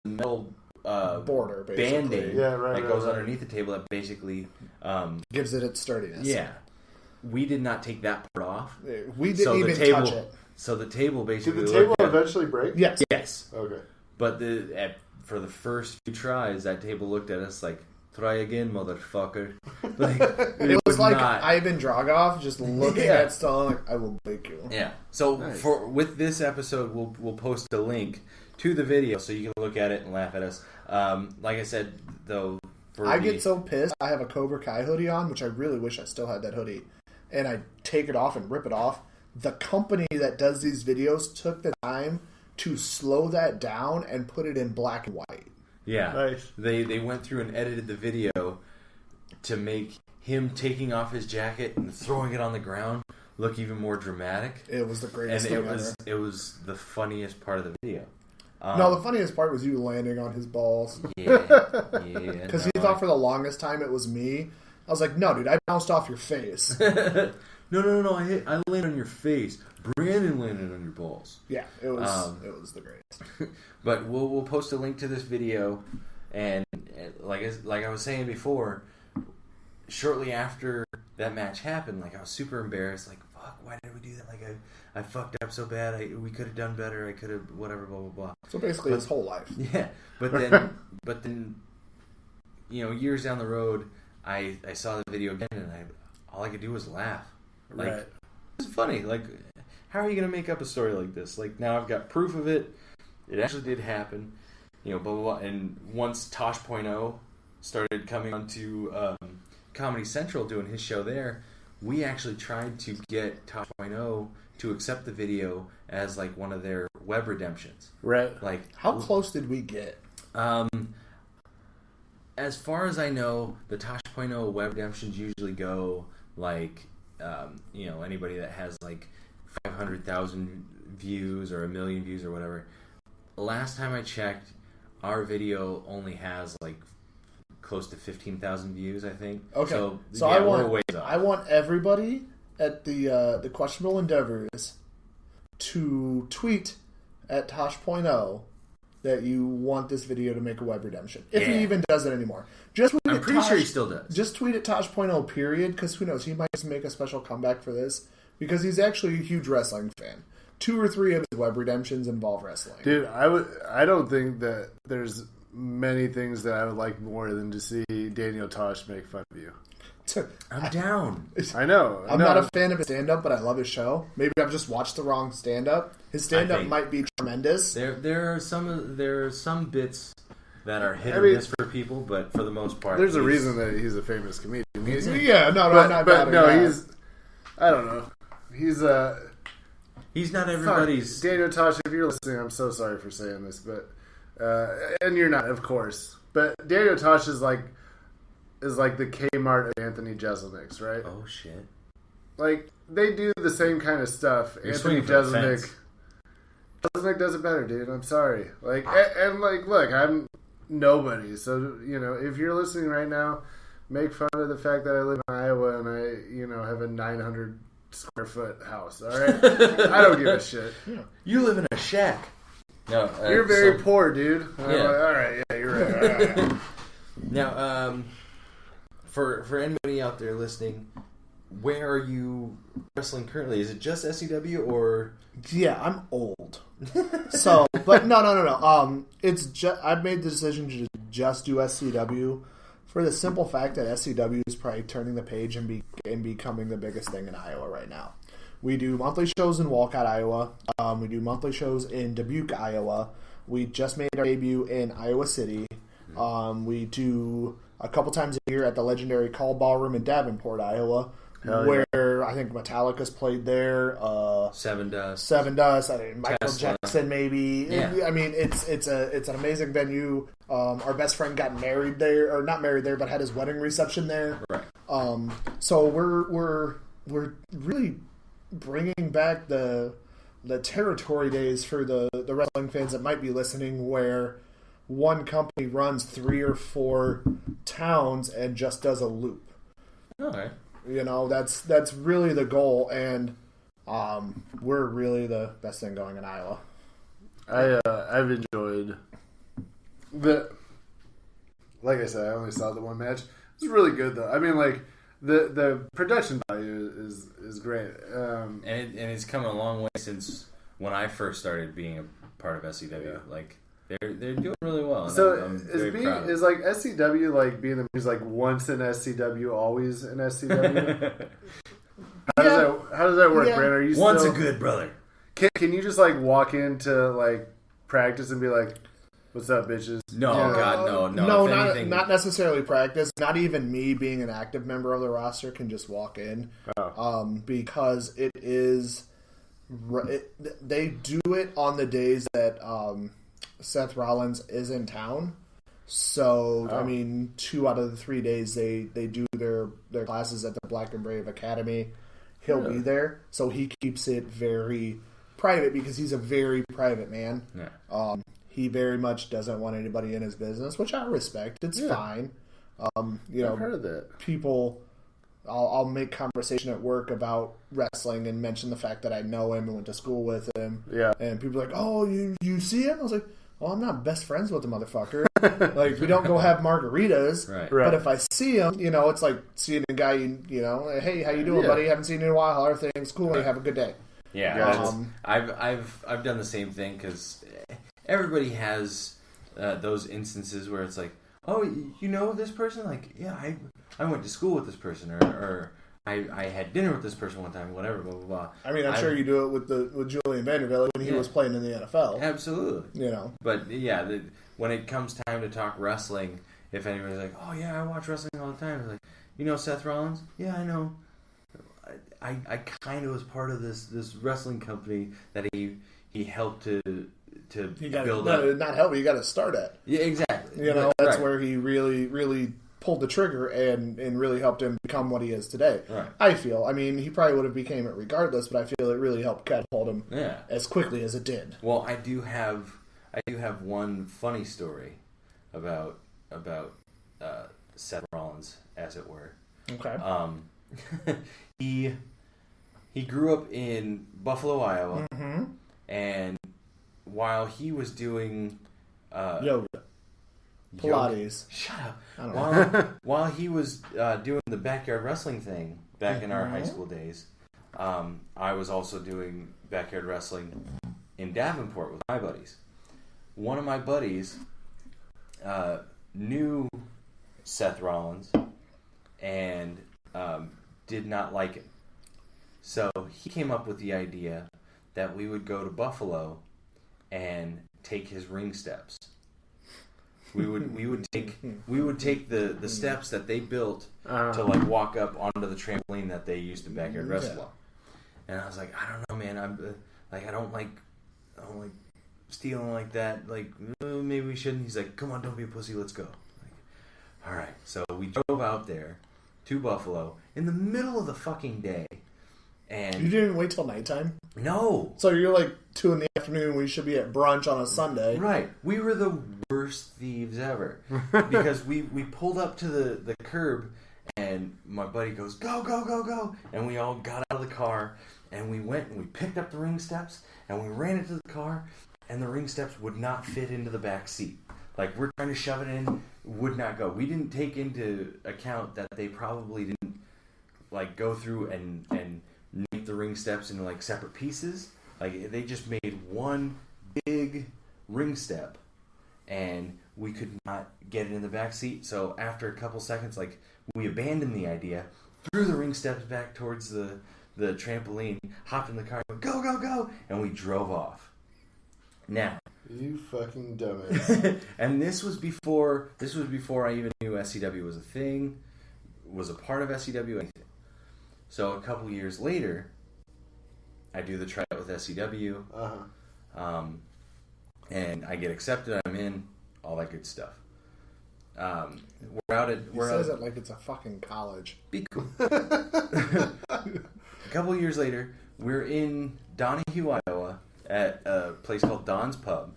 metal border, basically. band-aid that goes underneath the table that basically gives it its sturdiness. Yeah. We did not take that part off. We didn't even touch it. So the table basically... Did the table eventually break? Yes. Yes. Okay. But for the first few tries, that table looked at us like, try again, motherfucker. Like, it was like Ivan Dragoff just looking at Stallone like, I will break you. Yeah. So with this episode, we'll post a link to the video so you can look at it and laugh at us. Like I said, though... get so pissed. I have a Cobra Kai hoodie on, which I really wish I still had that hoodie. And I take it off and rip it off. The company that does these videos took the time to slow that down and put it in black and white. Yeah. Nice. They went through and edited the video to make him taking off his jacket and throwing it on the ground look even more dramatic. It was the greatest thing ever. It was the funniest part of the video. No, the funniest part was you landing on his balls. Yeah. Because he thought for the longest time it was me. I was like, no, dude, I bounced off your face. No. I landed on your face. Brandon landed on your balls. Yeah, it was the greatest. But we'll post a link to this video, and like I was saying before, shortly after that match happened, like I was super embarrassed. Like, fuck, why did we do that? Like I fucked up so bad. We could have done better. I could have whatever. Blah blah blah. So basically, his whole life. Yeah, but then, years down the road, I saw the video again, and all I could do was laugh. Like, it's funny. Like, how are you going to make up a story like this? Like, now I've got proof of it. It actually did happen. Blah, blah, blah. And once Tosh.0 started coming onto Comedy Central doing his show there, we actually tried to get Tosh.0 to accept the video as, like, one of their web redemptions. Right. Like, how close did we get? As far as I know, the Tosh.0 web redemptions usually go, like, anybody that has, like, 500,000 views or 1 million views or whatever. Last time I checked, our video only has like close to 15,000 views, I think. Okay, so yeah, I want everybody at the Questionable Endeavors to tweet at Tosh.0 that you want this video to make a web redemption. If he even does it anymore. I'm pretty sure he still does. Just tweet at Tosh.0, period, because who knows, he might just make a special comeback for this, because he's actually a huge wrestling fan. 2 or 3 of his web redemptions involve wrestling. Dude, I don't think that there's many things that I would like more than to see Daniel Tosh make fun of you. I'm down. I know. I'm not a fan of his stand-up, but I love his show. Maybe I've just watched the wrong stand-up. His stand-up might be tremendous. There are some bits that are hit or miss for people, but for the most part, there's a reason that he's a famous comedian. I'm not. I don't know. He's not everybody's. Daniel Tosh, if you're listening, I'm so sorry for saying this, but and you're not, of course. But Daniel Tosh is like the Kmart of Anthony Jeselnik's, right? Oh shit! Like they do the same kind of stuff. You're Anthony Jeselnik does it better, dude. I'm sorry. Like and look, I'm nobody. So if you're listening right now, make fun of the fact that I live in Iowa and I have a 900 square foot house. All right, I don't give a shit. You live in a shack. No, you're very poor, dude. Yeah. All right, yeah, you're right. All right. Now, for anybody out there listening, where are you wrestling currently? Is it just SCW or? Yeah, I'm old. So, but no. It's just I've made the decision to just do SCW. For the simple fact that SCW is probably turning the page and becoming the biggest thing in Iowa right now. We do monthly shows in Walcott, Iowa. We do monthly shows in Dubuque, Iowa. We just made our debut in Iowa City. We do a couple times a year at the legendary Call Ballroom in Davenport, Iowa, where I think Metallica's played there. Seven Dust. I mean, Michael Jackson, maybe. Yeah. I mean, it's an amazing venue. Our best friend got married there, or not married there, but had his wedding reception there. Right. So we're really bringing back the territory days for the wrestling fans that might be listening, where one company runs 3 or 4 towns and just does a loop. Okay. That's really the goal, and we're really the best thing going in Iowa. I've enjoyed Like I said, I only saw the one match. It was really good, though. I mean, like, the production value is great. And it's come a long way since when I first started being a part of SCW. Yeah. Like, they're doing really well. And So I'm very proud. is like SCW like being who's like once in SCW, always in SCW? How does that work, Yeah. Brent? Are you Once still, a good brother. Can you just like walk into like practice and be like, "What's up, bitches"? No, Yeah. God, no. No, If not, anything, not necessarily practice. Not even me being an active member of the roster can just walk in. Because it is... They do it on the days that Seth Rollins is in town. So, I mean, 2 out of the 3 days they do their classes at the Black and Brave Academy. He'll be there. So he keeps it very private because he's a very private man. Yeah. He very much doesn't want anybody in his business, which I respect. It's fine. You know, I've heard of that. people... I'll make conversation at work about wrestling and mention the fact that I know him and went to school with him. Yeah. And people are like, "Oh, you see him?" I was like, "Well, I'm not best friends with the motherfucker. Like, we don't go have margaritas. Right. But if I see him, you know, it's like seeing a guy, you know, hey, how you doing, buddy? Haven't seen you in a while. How are things? Cool. Have a good day." Yeah, Gotcha. I've done the same thing because everybody has those instances where it's like, oh, you know this person? Like, yeah, I went to school with this person, or I had dinner with this person one time, whatever, blah blah blah. I mean, I'm sure you do it with Julian Vanderbilt when he was playing in the NFL. Absolutely, You know, but yeah, when it comes time to talk wrestling, if anybody's like, oh yeah, I watch wrestling all the time, it's like, you know Seth Rollins? Yeah, I know. I kind of was part of this wrestling company that he helped to build up. Not help, you got to start at. Yeah, exactly. You know, that's Right. where he really pulled the trigger and really helped him become what he is today. Right. I feel. I mean, he probably would have became it regardless, but I feel it really helped catapult him as quickly as it did. Well, I do have one funny story about Seth Rollins, as it were. Okay. He grew up in Buffalo, Iowa, Mm-hmm. and while he was doing Yoga. Pilates. Shut up. I don't know. While he was doing the backyard wrestling thing back in our high school days, I was also doing backyard wrestling in Davenport with my buddies. One of my buddies knew Seth Rollins and did not like him. So he came up with the idea that we would go to Buffalo and take his ring steps. We would take the steps that they built to like walk up onto the trampoline that they used to backyard wrestle on. And I was like, I don't know, man. I don't like stealing like that. Like, maybe we shouldn't. He's like, come on, don't be a pussy. Let's go. Like, all right. So we drove out there to Buffalo in the middle of the fucking day. And You didn't wait till nighttime? no. So you're like 2 in the afternoon when you should be at brunch on a Sunday. Right. We were the worst thieves ever. Because we pulled up to the curb and my buddy goes, go, go, go, go. And we all got out of the car and we went and we picked up the ring steps and we ran into the car and the ring steps would not fit into the back seat. Like, we're trying to shove it in, would not go. We didn't take into account that they probably didn't like go through and make the ring steps into like separate pieces. Like, they just made one big ring step and we could not get it in the back seat. So after a couple seconds, like, we abandoned the idea, threw the ring steps back towards the trampoline, hopped in the car, go, go, go, and we drove off. Now, You fucking dumbass. and this was before I even knew SCW was a thing, was a part of SCW, anything. So a couple years later, I do the tryout with SCW, and I get accepted. I'm in, all that good stuff. He says it like it's a fucking college. Be cool. A couple years later, we're in Donahue, Iowa, at a place called Don's Pub,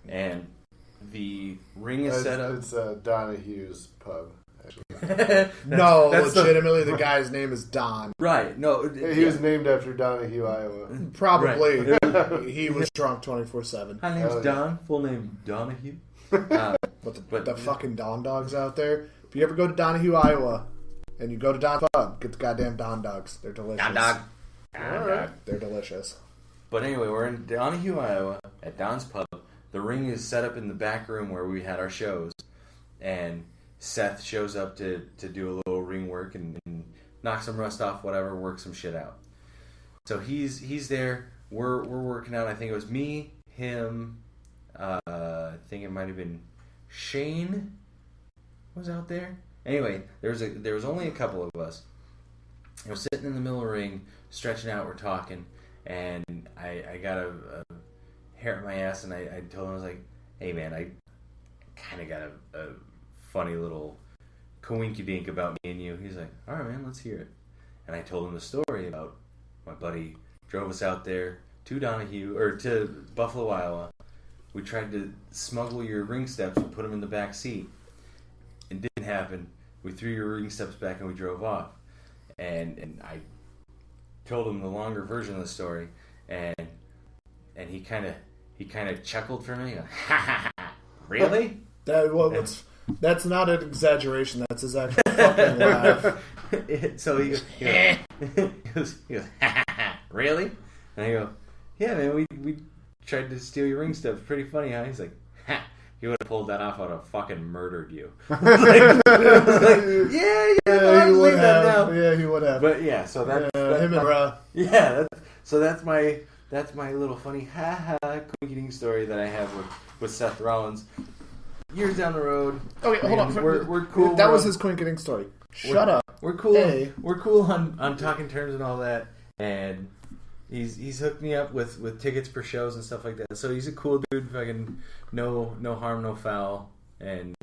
and the ring is set up. It's Donahue's pub. No, that's legitimately, the guy's name is Don. Right. No. He was named after Donahue, Iowa. Probably. He was drunk 24/7. My name's Don. Full name Donahue. But the fucking Don Dogs out there. If you ever go to Donahue, Iowa, and you go to Don's Pub, get the goddamn Don Dogs. They're delicious. Don Dog. They're delicious. But anyway, we're in Donahue, Iowa, at Don's Pub. The ring is set up in the back room where we had our shows, and Seth shows up to do a little ring work and knock some rust off, whatever, work some shit out. So he's there. We're working out. I think it was me, him. I think it might have been Shane was out there. Anyway, there was only a couple of us. I was sitting in the middle of the ring, stretching out. We're talking, and I got a hair at my ass, and I told him, I was like, "Hey man, I kind of got a funny little coinky-dink about me and you." He's like, "All right, man, let's hear it." And I told him the story about my buddy drove us out there to Buffalo, Iowa. We tried to smuggle your ring steps and put them in the back seat. It didn't happen. We threw your ring steps back and we drove off. And I told him the longer version of the story, and he kind of chuckled for me. Ha ha ha! Really? That's not an exaggeration. That's his actual fucking laugh. So he goes, ha ha ha! Really? And I go, yeah, man, we tried to steal your ring steps. Pretty funny, huh? He's like, ha! He would have pulled that off, I would have fucking murdered you. I was like, yeah, he would have. Now. Yeah, he would have. But yeah, so that's him and Ra. Yeah, that's my little funny ha ha quinky story that I have with Seth Rollins. Years down the road. Okay, hold on. We're cool. That was his quinky story. Shut up. We're cool. Hey. We're cool on talking terms and all that, and he's hooked me up with tickets for shows and stuff like that. So he's a cool dude. Fucking no harm, no foul, and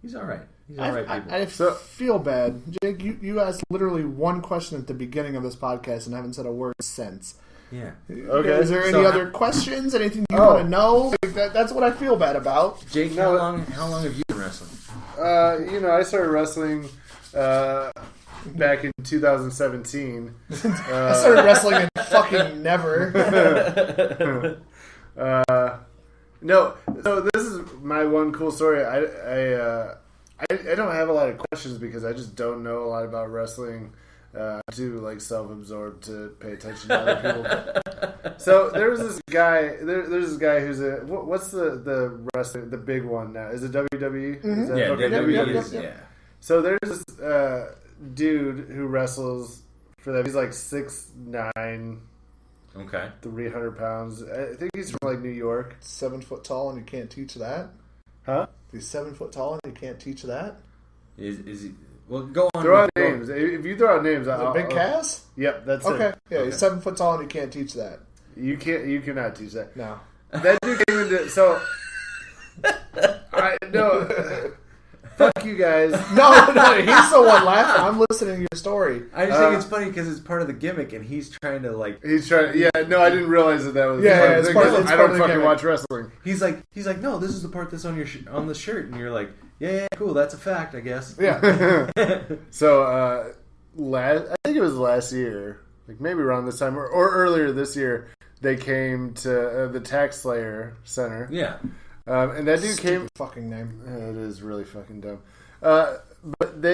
he's all right. He's all right. I feel bad, Jake. You asked literally one question at the beginning of this podcast and haven't said a word since. Yeah. Okay. Is there any other questions? Anything you want to know? That's what I feel bad about. Jake, how long have you been wrestling? I started wrestling back in 2017. I started wrestling in fucking never. No, so this is my one cool story. I don't have a lot of questions because I just don't know a lot about wrestling. Too like self-absorbed to pay attention to other people. So there's this guy. There's this guy who's what's the wrestling, the big one now? Is it WWE? Mm-hmm. Is that, yeah, okay, WWE is. Yeah. So there's this dude who wrestles for them. He's like 6'9". Okay. 300 pounds. I think he's from like New York. 7 foot tall, and you can't teach that. Huh? He's 7 foot tall, and you can't teach that. Is he? Well, go on. Throw out names. If you throw out names, Big Cass? Yep, that's it. Okay. Yeah, okay. He's 7 foot tall, and you can't teach that. You cannot teach that. No. That dude came into no. Fuck you guys. No, he's the one laughing. I'm listening to your story. I just think it's funny because it's part of the gimmick, and he's trying to like. He's trying. Yeah, no, I didn't realize that was. Yeah, it's part of I don't the fucking gimmick. watch wrestling. He's like, no, this is the part that's on your on the shirt, and you're like, yeah, cool, that's a fact, I guess. Yeah. So, I think it was last year, like maybe around this time or earlier this year, they came to the Tax Slayer Center. Yeah. And that dude came. Fucking name. It is really fucking dumb. But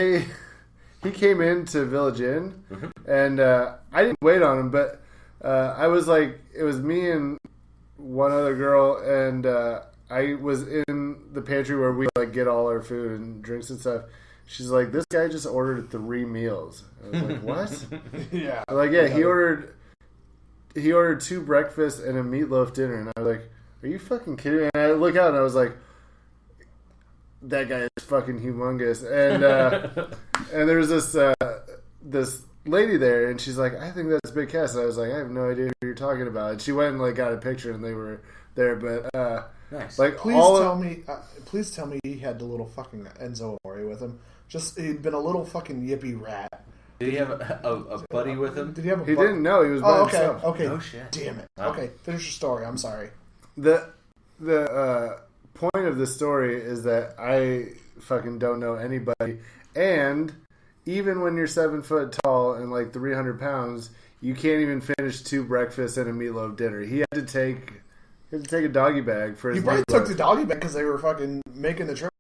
he came into Village Inn, and I didn't wait on him, but I was like, it was me and one other girl, and I was in the pantry where we like get all our food and drinks and stuff. She's like, this guy just ordered 3 meals. I was like, what? Yeah. I'm like, yeah, he ordered 2 breakfasts and a meatloaf dinner, and I was like, are you fucking kidding me? And I look out and I was like, that guy is fucking humongous. And and there was this lady there, and she's like, I think that's Big Cass. And I was like, I have no idea who you're talking about. And she went and like got a picture, and they were there. But nice. Like, please tell me he had the little fucking Enzo Amore with him. Just he'd been a little fucking yippy rat. Did he have a buddy with him? Did he have a? He didn't know. He was by himself. Okay. Oh shit. Damn it. Wow. Okay, finish your story. I'm sorry. The point of the story is that I fucking don't know anybody, and even when you're 7 foot tall and like 300 pounds, you can't even finish 2 breakfasts and a meatloaf dinner. He had to take had to take a doggy bag for his He probably newborn. took the doggy bag because they were fucking making the trip